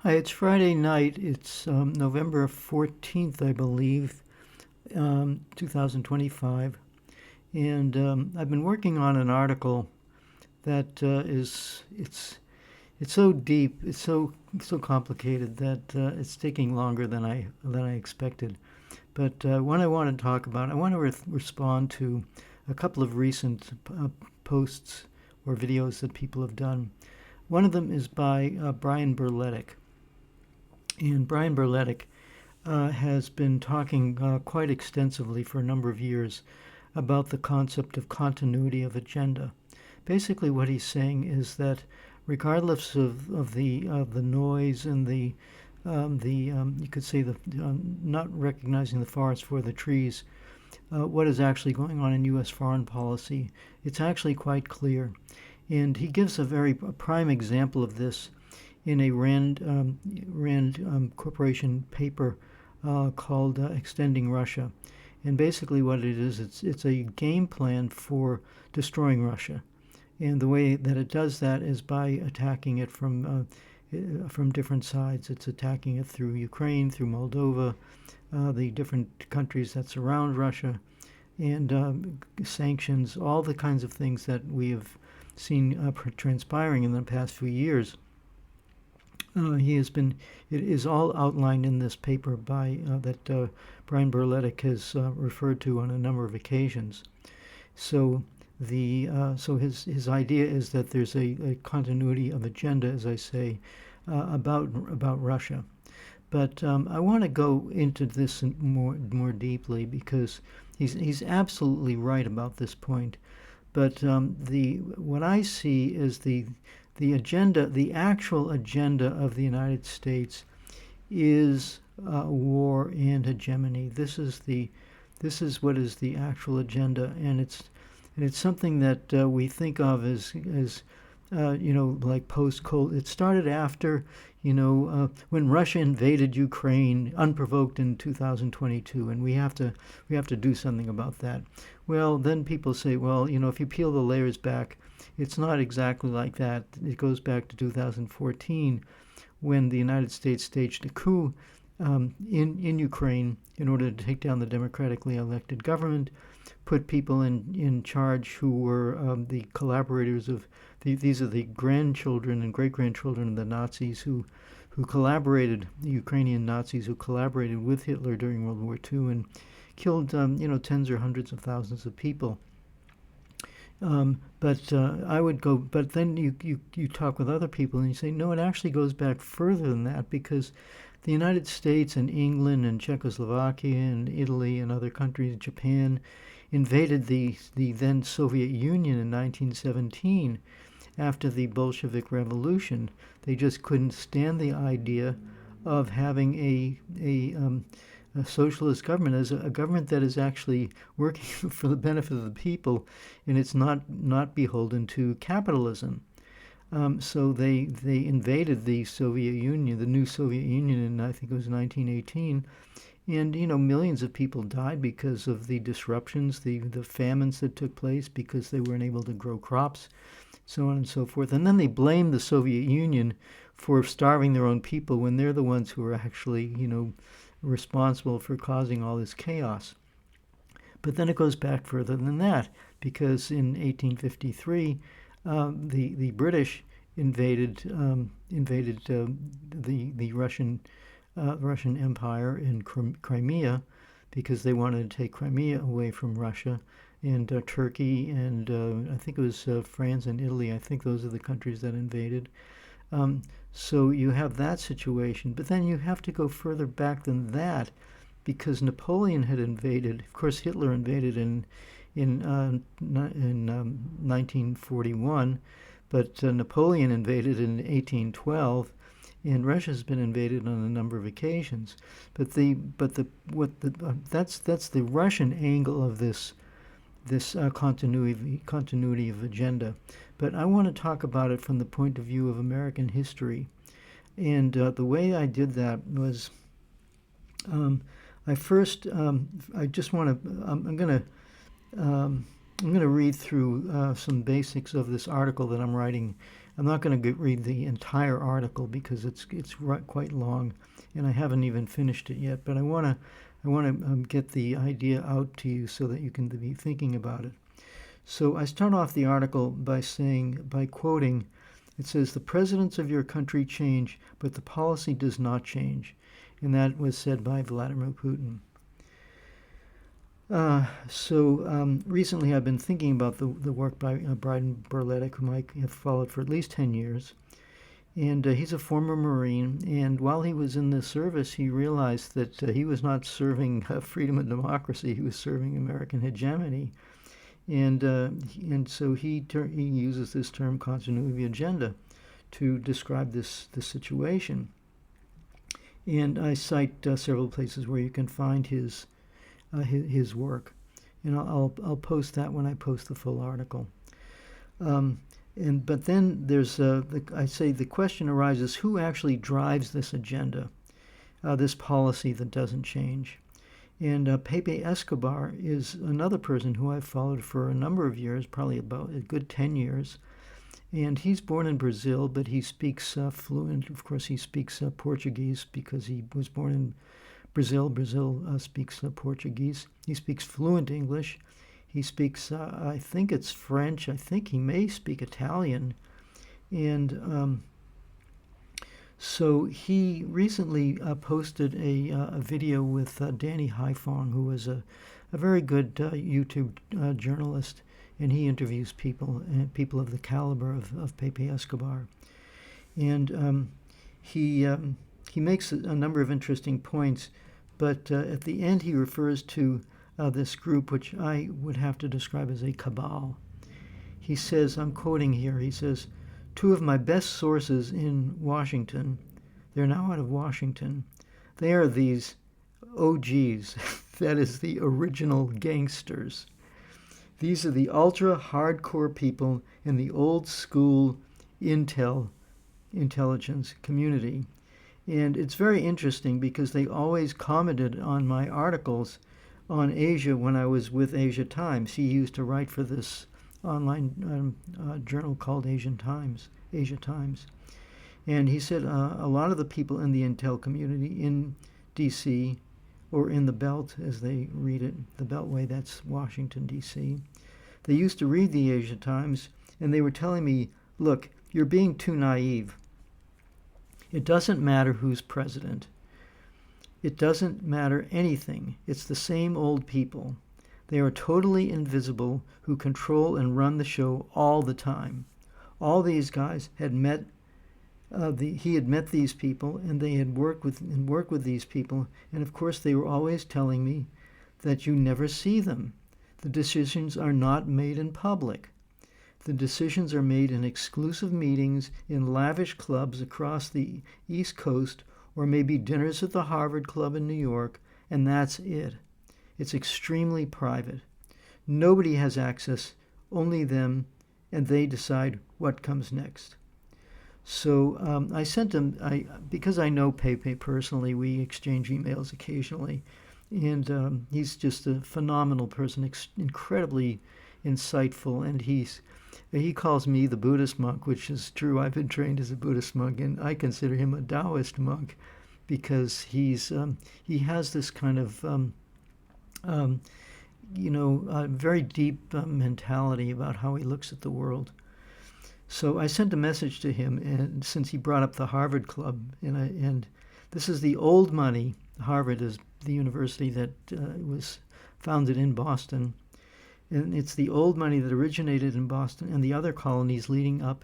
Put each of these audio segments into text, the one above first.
Hi, it's Friday night. It's November 14th, I believe, 2025. And I've been working on an article that it's so deep, it's so complicated that it's taking longer than I expected. But what I want to talk about, I want to respond to a couple of recent posts or videos that people have done. One of them is by Brian Berletic. And Brian Berletic has been talking quite extensively for a number of years about the concept of continuity of agenda. Basically, what he's saying is that regardless of the noise and the you could say the not recognizing the forest for the trees, what is actually going on in U.S. foreign policy, it's actually quite clear. And he gives a prime example of this in a Rand Corporation paper called "Extending Russia," and basically what it is, it's a game plan for destroying Russia, and the way that it does that is by attacking it from different sides. It's attacking it through Ukraine, through Moldova, the different countries that surround Russia, and sanctions, all the kinds of things that we have seen transpiring in the past few years. It is all outlined in this paper that Brian Berletic has referred to on a number of occasions. So his idea is that there's a continuity of agenda, as I say, about Russia. But I want to go into this more deeply because he's absolutely right about this point. But what I see is the agenda, the actual agenda of the United States is war and hegemony. This is what is the actual agenda, and it's something that we think of as like post-Cold. It started after when Russia invaded Ukraine unprovoked in 2022, and we have to do something about that. Well, then people say, well, if you peel the layers back, it's not exactly like that. It goes back to 2014 when the United States staged a coup in Ukraine in order to take down the democratically elected government, put people in charge who were the collaborators of these are the grandchildren and great-grandchildren of the Nazis who collaborated, the Ukrainian Nazis who collaborated with Hitler during World War II and killed tens or hundreds of thousands of people. I would go, but then you talk with other people and you say, no, it actually goes back further than that, because the United States and England and Czechoslovakia and Italy and other countries, Japan, invaded the then Soviet Union in 1917 after the Bolshevik Revolution. They just couldn't stand the idea of having a socialist government as a government that is actually working for the benefit of the people, and it's not beholden to capitalism. So they invaded the Soviet Union, the new Soviet Union, in I think it was 1918, and millions of people died because of the disruptions, the famines that took place because they weren't able to grow crops, so on and so forth. And then they blamed the Soviet Union for starving their own people when they're the ones who are actually responsible for causing all this chaos. But then it goes back further than that, because in 1853, the British invaded the Russian Empire in Crimea, because they wanted to take Crimea away from Russia, and Turkey, and I think it was France and Italy. I think those are the countries that invaded. So you have that situation, but then you have to go further back than that, because Napoleon had invaded. Of course, Hitler invaded in 1941, but Napoleon invaded in 1812, and Russia's been invaded on a number of occasions. But that's the Russian angle of this continuity of agenda. But I want to talk about it from the point of view of American history, and the way I did that was I first I just want to I'm going to read through some basics of this article that I'm writing I'm not going to read the entire article because it's quite long, and I haven't even finished it yet. But I want to get the idea out to you so that you can be thinking about it. So I start off the article by quoting. It says, "The presidents of your country change, but the policy does not change," and that was said by Vladimir Putin. Recently I've been thinking about the work by Brian Berletic, whom I have followed for at least 10 years. And he's a former Marine, and while he was in the service, he realized that he was not serving freedom and democracy, he was serving American hegemony. And so he uses this term continuity agenda to describe this situation. And I cite several places where you can find his work, and I'll post that when I post the full article. But then there's I say the question arises: who actually drives this agenda, this policy that doesn't change? And Pepe Escobar is another person who I've followed for a number of years, probably about a good 10 years. And he's born in Brazil, but he speaks fluent. Of course, he speaks Portuguese because he was born in Brazil. Brazil speaks Portuguese. He speaks fluent English. He speaks, I think it's French. I think he may speak Italian. And so he recently posted a video with Danny Haifong, who is a very good YouTube journalist, and he interviews people of the caliber of Pepe Escobar. And he makes a number of interesting points, but at the end he refers to this group, which I would have to describe as a cabal. He says, I'm quoting here, he says, "Two of my best sources in Washington, they're now out of Washington, they are these OGs, that is the original gangsters. These are the ultra-hardcore people in the old-school intelligence community." And it's very interesting because they always commented on my articles on Asia when I was with Asia Times. He used to write for this online journal called Asia Times. And he said a lot of the people in the intel community in D.C., or in the Belt as they read it, the Beltway, that's Washington, D.C., they used to read the Asia Times, and they were telling me, look, you're being too naive. It doesn't matter who's president. It doesn't matter anything. It's the same old people. They are totally invisible who control and run the show all the time. All these guys had met, he had met these people, and they had worked with these people, and of course they were always telling me that you never see them. The decisions are not made in public. The decisions are made in exclusive meetings in lavish clubs across the East Coast, or maybe dinners at the Harvard Club in New York, and that's it. It's extremely private. Nobody has access, only them, and they decide what comes next. So I sent him, because I know Pepe personally, we exchange emails occasionally, and he's just a phenomenal person, incredibly insightful, and he calls me the Buddhist monk, which is true. I've been trained as a Buddhist monk, and I consider him a Taoist monk because he has this kind of very deep mentality about how he looks at the world. So I sent a message to him, and since he brought up the Harvard Club, and this is the old money. Harvard is the university that was founded in Boston. And it's the old money that originated in Boston and the other colonies leading up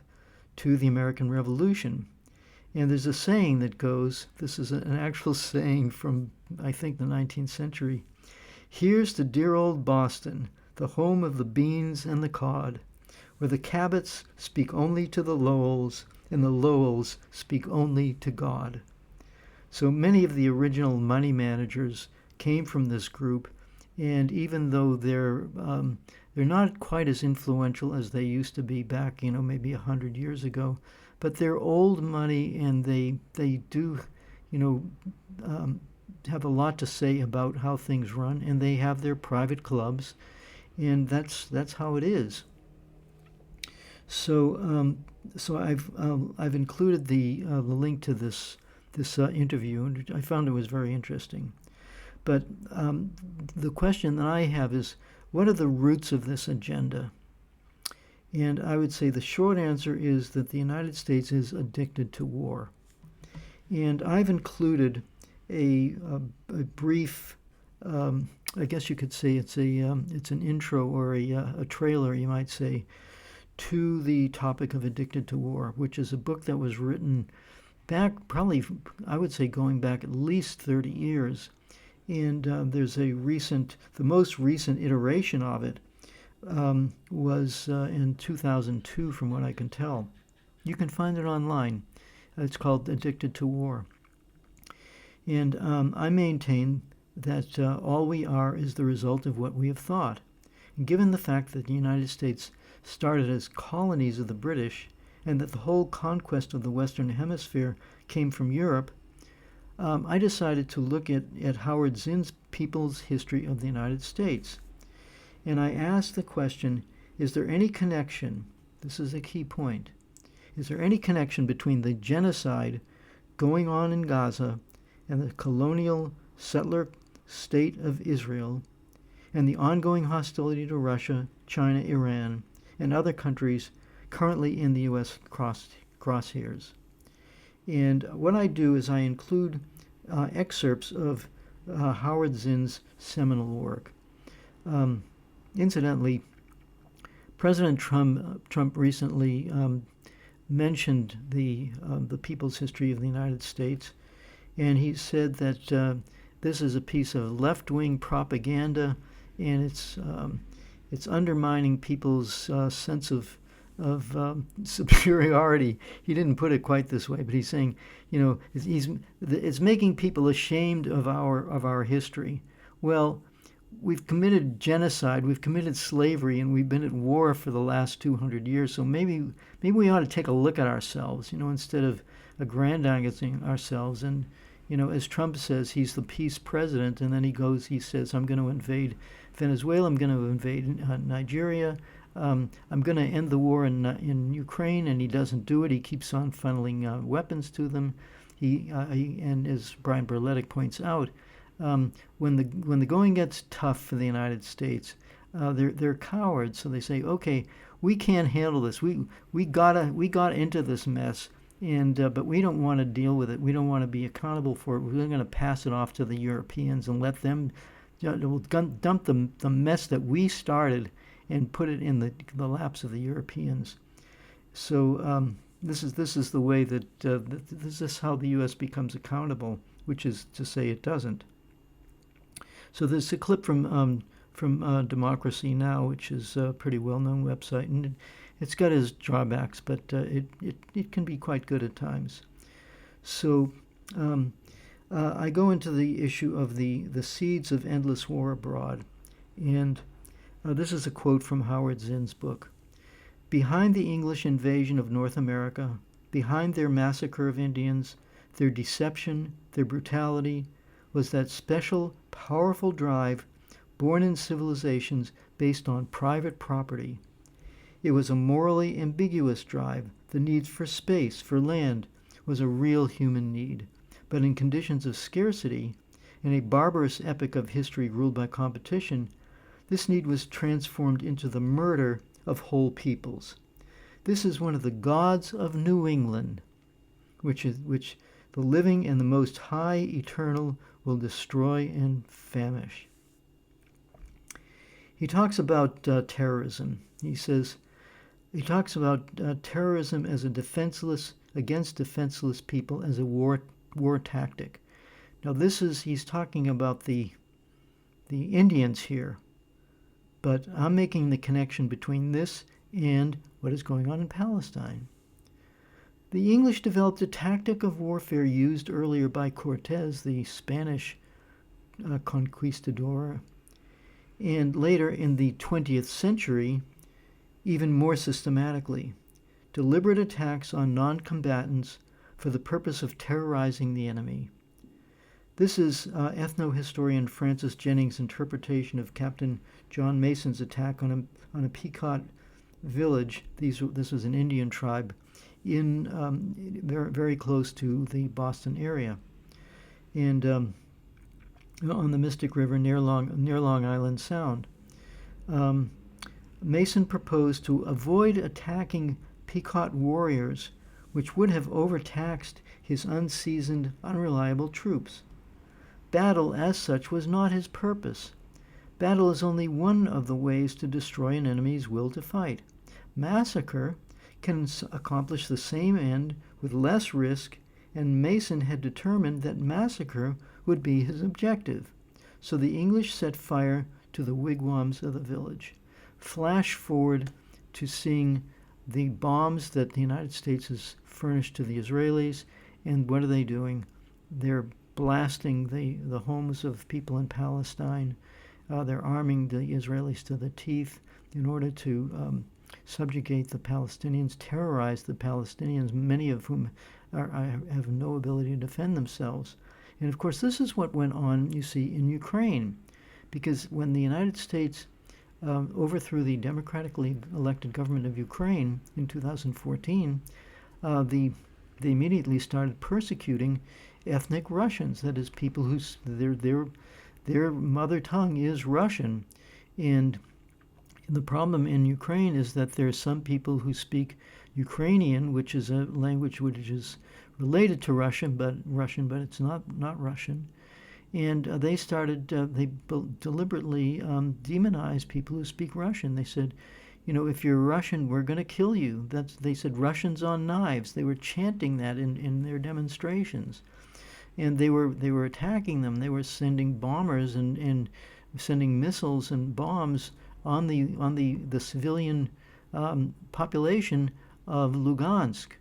to the American Revolution. And there's a saying that goes, this is an actual saying from, I think, the 19th century. "Here's to dear old Boston, the home of the beans and the cod, where the Cabots speak only to the Lowells, and the Lowells speak only to God." So many of the original money managers came from this group, and even though they're not quite as influential as they used to be back, maybe 100 years ago, but they're old money, and they do, have a lot to say about how things run, and they have their private clubs, and that's how it is. So I've included the link to this interview, and I found it was very interesting. But the question that I have is, what are the roots of this agenda? And I would say the short answer is that the United States is addicted to war. And I've included a brief, I guess you could say it's an intro or a trailer, you might say, to the topic of Addicted to War, which is a book that was written back, probably, I would say, going back at least 30 years. And there's the most recent iteration of it was in 2002, from what I can tell. You can find it online. It's called Addicted to War. And I maintain that all we are is the result of what we have thought. And given the fact that the United States started as colonies of the British, and that the whole conquest of the Western Hemisphere came from Europe, I decided to look at Howard Zinn's People's History of the United States. And I asked the question, is there any connection, this is a key point, is there any connection between the genocide going on in Gaza and the colonial settler state of Israel and the ongoing hostility to Russia, China, Iran, and other countries currently in the U.S. crosshairs? And what I do is I include excerpts of Howard Zinn's seminal work. Incidentally, President Trump recently mentioned the People's History of the United States, and he said that this is a piece of left-wing propaganda, and it's undermining people's sense of superiority. He didn't put it quite this way, but he's saying, it's making people ashamed of our history. Well, we've committed genocide, we've committed slavery, and we've been at war for the last 200 years. So maybe we ought to take a look at ourselves, instead of aggrandizing ourselves. And as Trump says, he's the peace president, and then he says, I'm going to invade Venezuela, I'm going to invade Nigeria. I'm going to end the war in Ukraine, and he doesn't do it. He keeps on funneling weapons to them. And as Brian Berletic points out, when the going gets tough for the United States, they're cowards. So they say, okay, we can't handle this. We got into this mess, and but we don't want to deal with it. We don't want to be accountable for it. We're going to pass it off to the Europeans and let them dump the mess that we started and put it in the laps of the Europeans. So this is the way that this is how the U.S. becomes accountable, which is to say it doesn't. So there's a clip from Democracy Now!, which is a pretty well-known website, and it's got its drawbacks, but it can be quite good at times. So I go into the issue of the seeds of endless war abroad, and this is a quote from Howard Zinn's book. Behind the English invasion of North America, behind their massacre of Indians, their deception, their brutality, was that special, powerful drive born in civilizations based on private property. It was a morally ambiguous drive. The need for space, for land, was a real human need. But in conditions of scarcity, in a barbarous epoch of history ruled by competition, this need was transformed into the murder of whole peoples. This is one of the gods of New England, which the living and the Most High Eternal will destroy and famish. He talks about terrorism. He talks about terrorism as a against defenseless people as a war tactic. Now he's talking about the Indians here. But I'm making the connection between this and what is going on in Palestine. The English developed a tactic of warfare used earlier by Cortez, the Spanish conquistador, and later in the 20th century, even more systematically. Deliberate attacks on non-combatants for the purpose of terrorizing the enemy. This is ethno-historian Francis Jennings' interpretation of Captain John Mason's attack on a Pequot village. This was an Indian tribe in very, very close to the Boston area, and on the Mystic River near Long Island Sound. Mason proposed to avoid attacking Pequot warriors, which would have overtaxed his unseasoned, unreliable troops. Battle, as such, was not his purpose. Battle is only one of the ways to destroy an enemy's will to fight. Massacre can accomplish the same end with less risk, and Mason had determined that massacre would be his objective. So the English set fire to the wigwams of the village. Flash forward to seeing the bombs that the United States has furnished to the Israelis, and what are they doing? They're blasting the homes of people in Palestine. They're arming the Israelis to the teeth in order to subjugate the Palestinians, terrorize the Palestinians, many of whom have no ability to defend themselves. And of course, this is what went on, you see, in Ukraine, because when the United States overthrew the democratically elected government of Ukraine in 2014, they immediately started persecuting ethnic Russians. That is, people who their mother tongue is Russian. And the problem in Ukraine is that there are some people who speak Ukrainian, which is a language which is related to Russian, but it's not Russian. And they deliberately demonized people who speak Russian. They said, if you're Russian, we're going to kill you. They said Russians on knives. They were chanting that in their demonstrations, and they were attacking them. They were sending bombers and sending missiles and bombs on the civilian population of Lugansk.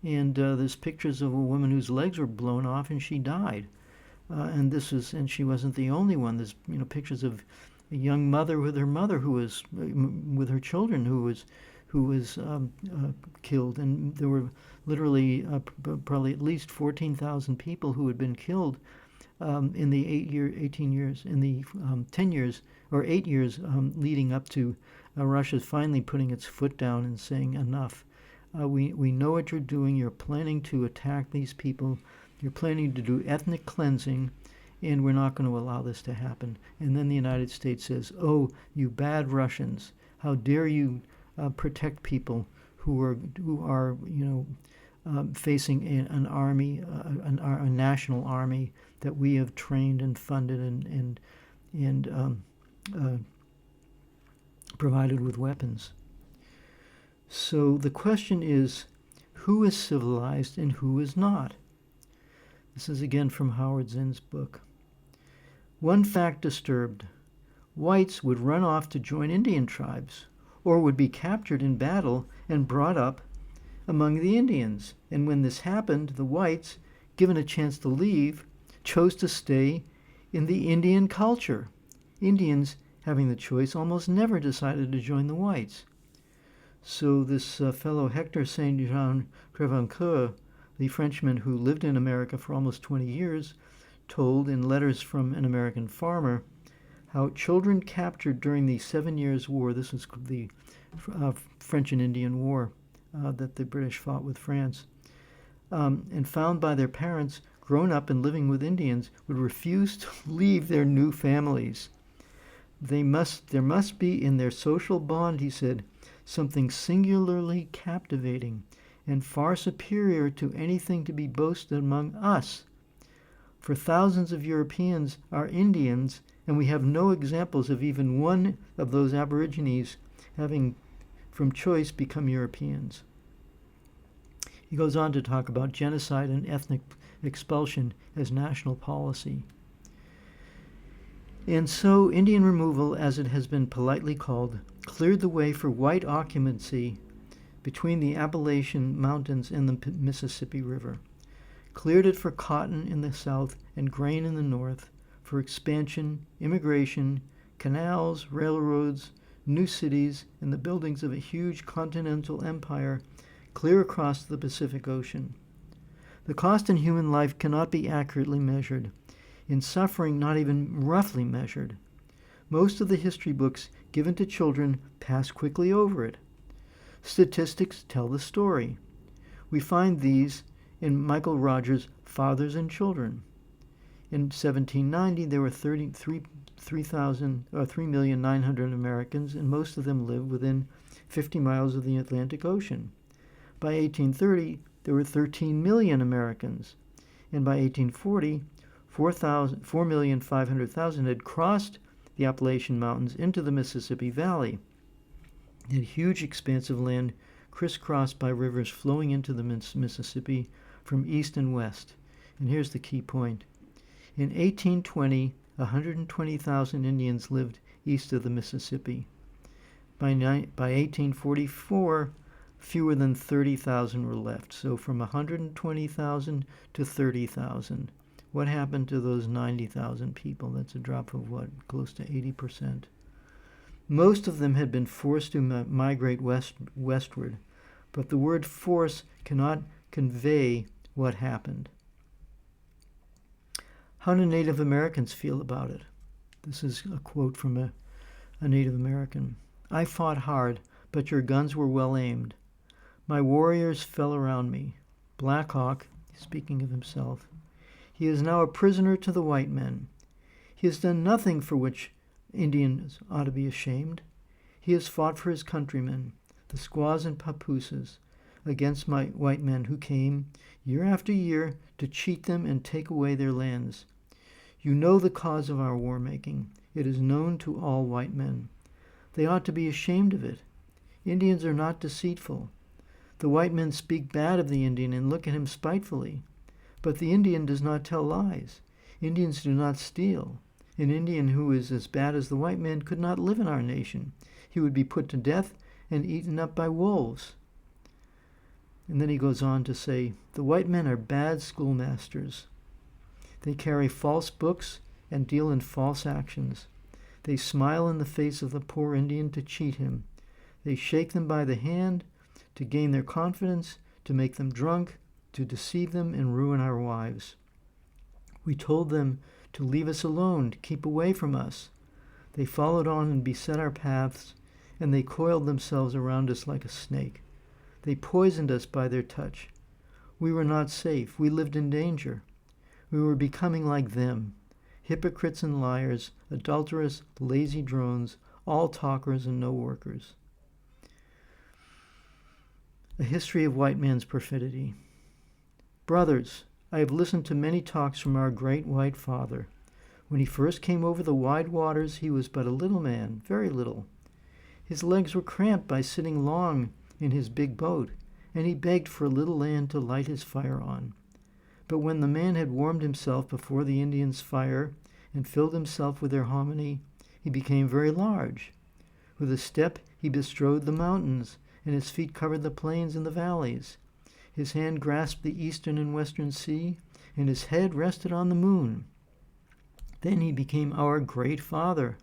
And there's pictures of a woman whose legs were blown off and she died. And she wasn't the only one. There's pictures of a young mother with her mother who was with her children who was killed, and there were literally probably at least 14,000 people who had been killed in the 10 years or 8 years leading up to Russia finally putting its foot down and saying enough. We know what you're doing. You're planning to attack these people. You're planning to do ethnic cleansing, and we're not going to allow this to happen. And then the United States says, "Oh, you bad Russians! How dare you protect people who are facing an army, a national army that we have trained and funded and provided with weapons." So the question is, who is civilized and who is not? This is again from Howard Zinn's book. One fact disturbed: whites would run off to join Indian tribes, or would be captured in battle and brought up among the Indians. And when this happened, the whites, given a chance to leave, chose to stay in the Indian culture. Indians, having the choice, almost never decided to join the whites. So this fellow Hector Saint Jean Crevecoeur, the Frenchman who lived in America for almost 20 years, told in Letters from an American Farmer how children captured during the 7 Years' War, this was the French and Indian War that the British fought with France, and found by their parents grown up and living with Indians, would refuse to leave their new families. There must be in their social bond, he said, something singularly captivating and far superior to anything to be boasted among us. For thousands of Europeans are Indians, and we have no examples of even one of those aborigines having, from choice, become Europeans. He goes on to talk about genocide and ethnic expulsion as national policy. And so Indian removal, as it has been politely called, cleared the way for white occupancy between the Appalachian Mountains and the Mississippi River, cleared it for cotton in the south and grain in the north, for expansion, immigration, canals, railroads, new cities, and the buildings of a huge continental empire clear across the Pacific Ocean. The cost in human life cannot be accurately measured, in suffering not even roughly measured. Most of the history books given to children pass quickly over it. Statistics tell the story. We find these in Michael Rogers' Fathers and Children. In 1790, there were 3,900,000 Americans, and most of them lived within 50 miles of the Atlantic Ocean. By 1830, there were 13 million Americans, and by 1840, 4,500,000 had crossed the Appalachian Mountains into the Mississippi Valley. They had huge expanse of land crisscrossed by rivers flowing into the Mississippi from east and west. And here's the key point. In 1820, 120,000 Indians lived east of the Mississippi. By 1844, fewer than 30,000 were left. So from 120,000 to 30,000. What happened to those 90,000 people? That's a drop of what? Close to 80%. Most of them had been forced to migrate westward, but the word force cannot convey what happened. How do Native Americans feel about it? This is a quote from a Native American. I fought hard, but your guns were well aimed. My warriors fell around me. Black Hawk, speaking of himself, he is now a prisoner to the white men. He has done nothing for which Indians ought to be ashamed. He has fought for his countrymen, the squaws and papooses, against my white men who came, year after year, to cheat them and take away their lands. You know the cause of our war-making. It is known to all white men. They ought to be ashamed of it. Indians are not deceitful. The white men speak bad of the Indian and look at him spitefully. But the Indian does not tell lies. Indians do not steal. An Indian who is as bad as the white man could not live in our nation. He would be put to death and eaten up by wolves. And then he goes on to say, the white men are bad schoolmasters. They carry false books and deal in false actions. They smile in the face of the poor Indian to cheat him. They shake them by the hand to gain their confidence, to make them drunk, to deceive them and ruin our wives. We told them to leave us alone, to keep away from us. They followed on and beset our paths, and they coiled themselves around us like a snake. They poisoned us by their touch. We were not safe. We lived in danger. We were becoming like them, hypocrites and liars, adulterous, lazy drones, all talkers and no workers. A history of white man's perfidy. Brothers, I have listened to many talks from our great white father. When he first came over the wide waters, he was but a little man, very little. His legs were cramped by sitting long in his big boat, and he begged for a little land to light his fire on. But when the man had warmed himself before the Indians' fire and filled himself with their hominy, he became very large. With a step he bestrode the mountains, and his feet covered the plains and the valleys. His hand grasped the eastern and western sea, and his head rested on the moon. Then he became our great father.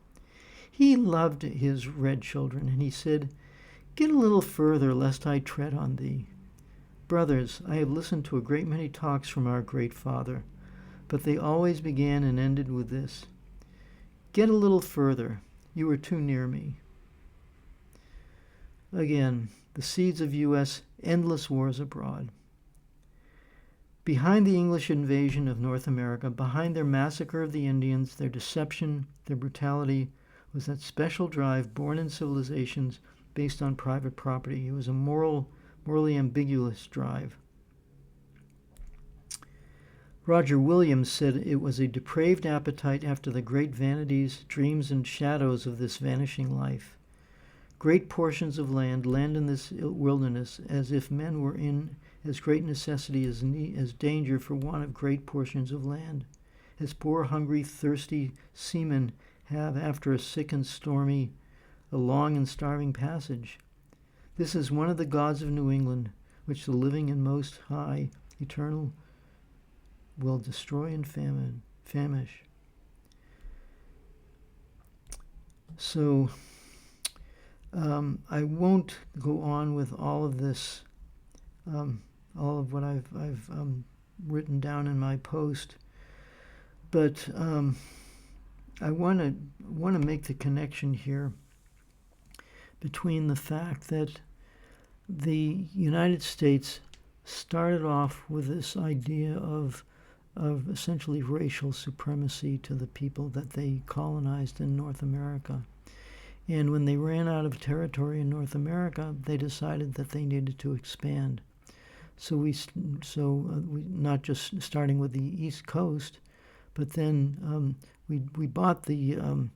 He loved his red children, and he said, Get a little further, lest I tread on thee. Brothers, I have listened to a great many talks from our great father, but they always began and ended with this. Get a little further. You are too near me. Again, the seeds of U.S. endless wars abroad. Behind the English invasion of North America, behind their massacre of the Indians, their deception, their brutality, was that special drive born in civilizations based on private property. It was a morally ambiguous drive. Roger Williams said it was a depraved appetite after the great vanities, dreams, and shadows of this vanishing life. Great portions of land in this wilderness, as if men were in as great necessity as danger for want of great portions of land, as poor, hungry, thirsty seamen have after a sick and stormy, a long and starving passage. This is one of the gods of New England, which the living and most high, eternal, will destroy and famish. So, I won't go on with all of this, all of what I've written down in my post, but I want to make the connection here between the fact that the United States started off with this idea of essentially racial supremacy to the people that they colonized in North America. And when they ran out of territory in North America, they decided that they needed to expand. So we not just starting with the East Coast, but then we bought a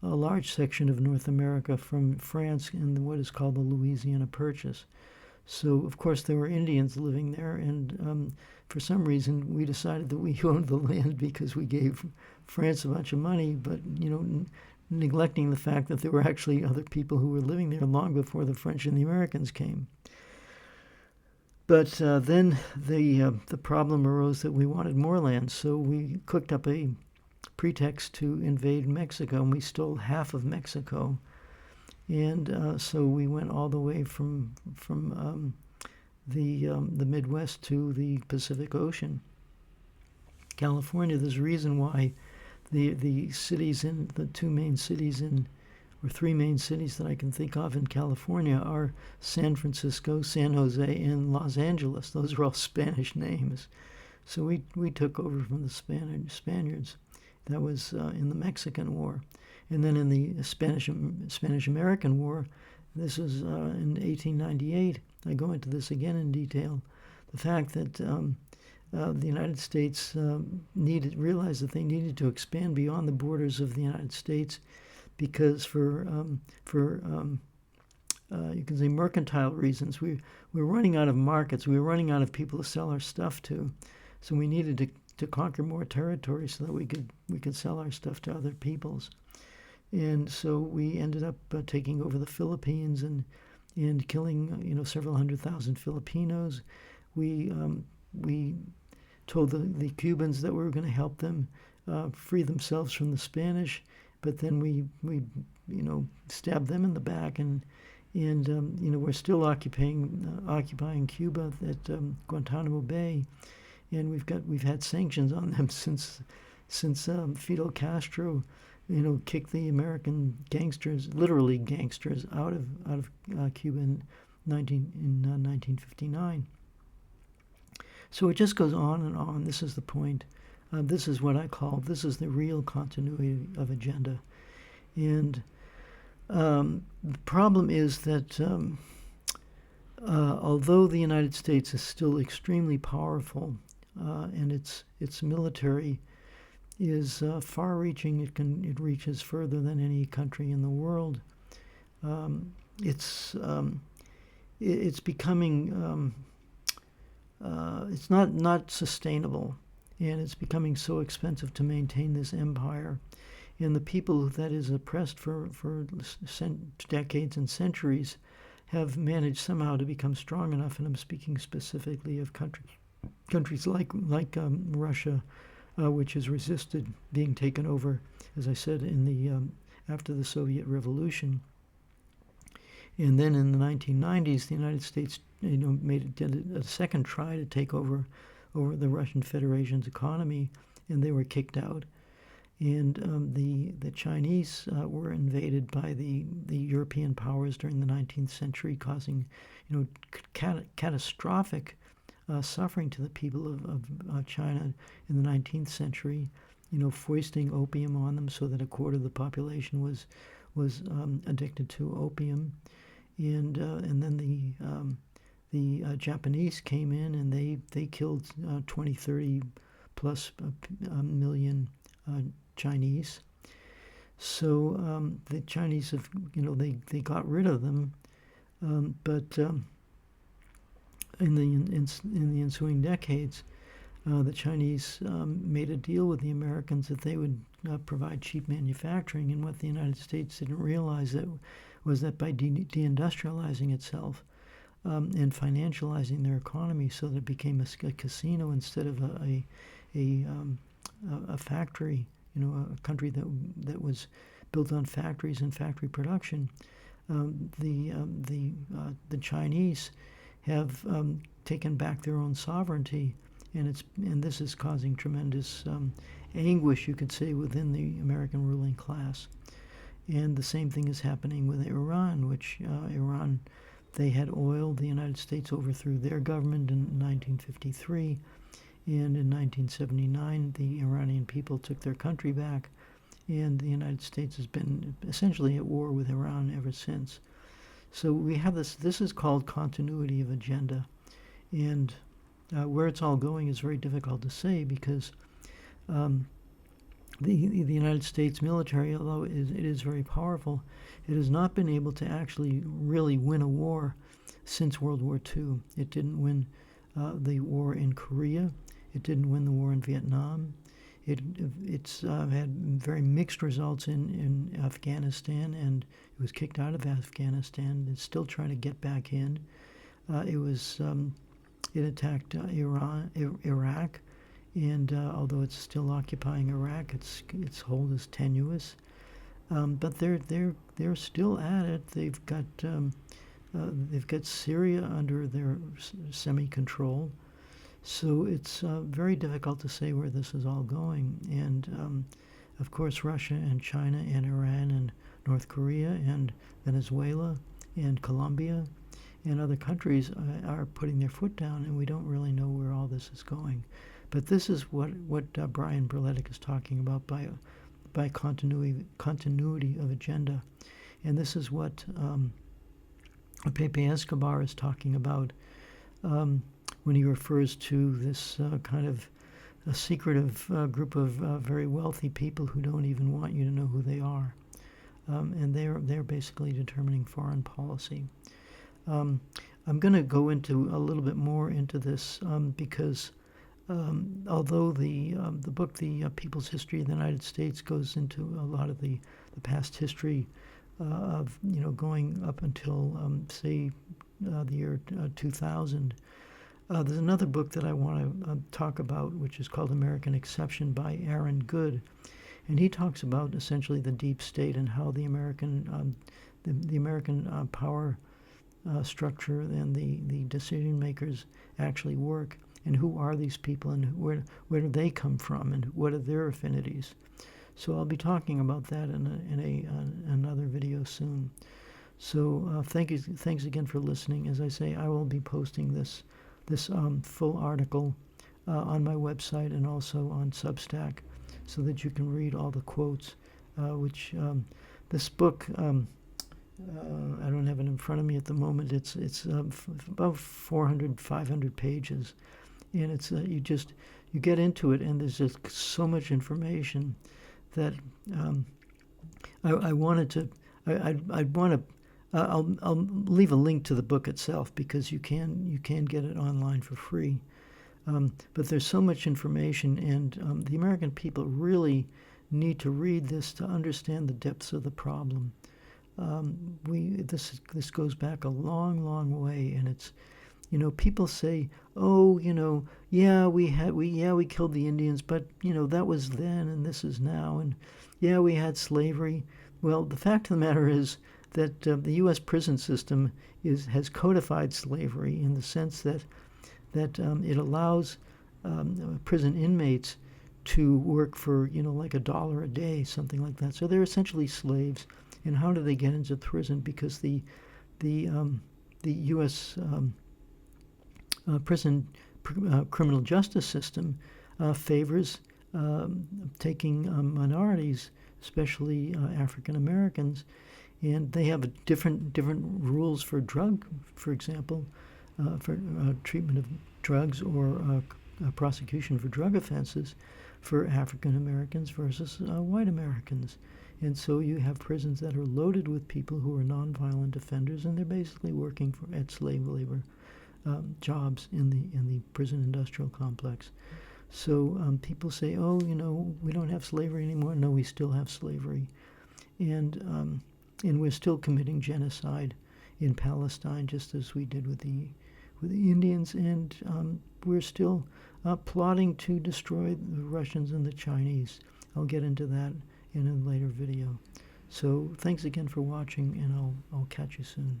large section of North America from France in what is called the Louisiana Purchase. So, of course, there were Indians living there, and for some reason we decided that we owned the land because we gave France a bunch of money, but, neglecting the fact that there were actually other people who were living there long before the French and the Americans came. But then the problem arose that we wanted more land, so we cooked up a pretext to invade Mexico, and we stole half of Mexico. And so we went all the way from the Midwest to the Pacific Ocean. California, there's a reason why the cities in the three main cities that I can think of in California are San Francisco, San Jose, and Los Angeles. Those are all Spanish names. So we took over from the Spaniards. That was in the Mexican War. And then in the Spanish-American War, this was in 1898, I go into this again in detail, the fact that the United States realized that they needed to expand beyond the borders of the United States because for you can say mercantile reasons, we were running out of markets, we were running out of people to sell our stuff to, so we needed to conquer more territory so that we could sell our stuff to other peoples. And so we ended up taking over the Philippines and killing several 100,000 Filipinos. We told the Cubans that we were going to help them free themselves from the Spanish, but then we stabbed them in the back, and we're still occupying Cuba at Guantanamo Bay, and we've had sanctions on them since Fidel Castro kicked the American gangsters, literally gangsters, out of Cuba in 1959. So it just goes on and on. This is the point. This is what I call, this is the real continuity of agenda. And the problem is that although the United States is still extremely powerful and its military is far-reaching, it reaches further than any country in the world. It's becoming it's not sustainable, and it's becoming so expensive to maintain this empire. And the people that is oppressed for decades and centuries have managed somehow to become strong enough, and I'm speaking specifically of countries like Russia, which has resisted being taken over, as I said, in the after the Soviet Revolution. And then in the 1990s, the United States, did a second try to take over the Russian Federation's economy, and they were kicked out. And the Chinese were invaded by the European powers during the 19th century, causing catastrophic suffering to the people of China in the 19th century, foisting opium on them so that a quarter of the population was addicted to opium, and then the Japanese came in and they killed 20, 30 plus million Chinese. So the Chinese have, they got rid of them, but in the ensuing decades, the Chinese made a deal with the Americans that they would provide cheap manufacturing, and what the United States didn't realize was that by deindustrializing itself and financializing their economy so that it became a casino instead of a factory, a country that was built on factories and factory production, the Chinese have taken back their own sovereignty, and this is causing tremendous anguish, you could say, within the American ruling class. And the same thing is happening with Iran, which Iran They had oil. The United States overthrew their government in 1953. And in 1979, the Iranian people took their country back. And the United States has been essentially at war with Iran ever since. So we have this is called continuity of agenda. And where it's all going is very difficult to say because the United States military, although it is very powerful, it has not been able to actually really win a war since World War II. It didn't win the war in Korea. It didn't win the war in Vietnam. It's had very mixed results in Afghanistan, and it was kicked out of Afghanistan. It's still trying to get back in. It attacked Iraq, and although it's still occupying Iraq, its hold is tenuous. But they're still at it. They've got Syria under their semi-control. So it's very difficult to say where this is all going. And, of course, Russia and China and Iran and North Korea and Venezuela and Colombia and other countries are putting their foot down, and we don't really know where all this is going. But this is what Brian Berletic is talking about by continuity of agenda. And this is what Pepe Escobar is talking about when he refers to this kind of a secretive group of very wealthy people who don't even want you to know who they are. And they're basically determining foreign policy. I'm going to go into a little bit more into this because although the book, The People's History of the United States, goes into a lot of the past history of, going up until, say, the year 2000, there's another book that I want to talk about, which is called American Exception by Aaron Good. And he talks about essentially the deep state and how the American power structure and the decision makers actually work, and who are these people, and where do they come from, and what are their affinities. So I'll be talking about that in another video soon. So thanks again for listening. As I say, I will be posting this full article on my website and also on Substack, so that you can read all the quotes. Which this book, I don't have it in front of me at the moment. It's about 400, 500 pages, and it's you get into it, and there's just so much information that I wanted to. I'd want to. I'll leave a link to the book itself because you can get it online for free. But there's so much information, and the American people really need to read this to understand the depths of the problem. This goes back a long, long way, and it's, people say, oh, we killed the Indians, but that was then, and this is now, and yeah, we had slavery. Well, the fact of the matter is that the U.S. prison system has codified slavery in the sense that it allows prison inmates to work for like $1 a day, something like that. So they're essentially slaves. And how do they get into prison? Because the U.S. Prison criminal justice system favors taking minorities, especially African Americans. And they have different rules for for example, for treatment of drugs or prosecution for drug offenses for African Americans versus white Americans. And so you have prisons that are loaded with people who are nonviolent offenders, and they're basically working at slave labor jobs in the prison industrial complex. So people say, oh, we don't have slavery anymore. No, we still have slavery. And we're still committing genocide in Palestine, just as we did with the Indians, and we're still plotting to destroy the Russians and the Chinese. I'll get into that in a later video. So thanks again for watching, and I'll catch you soon.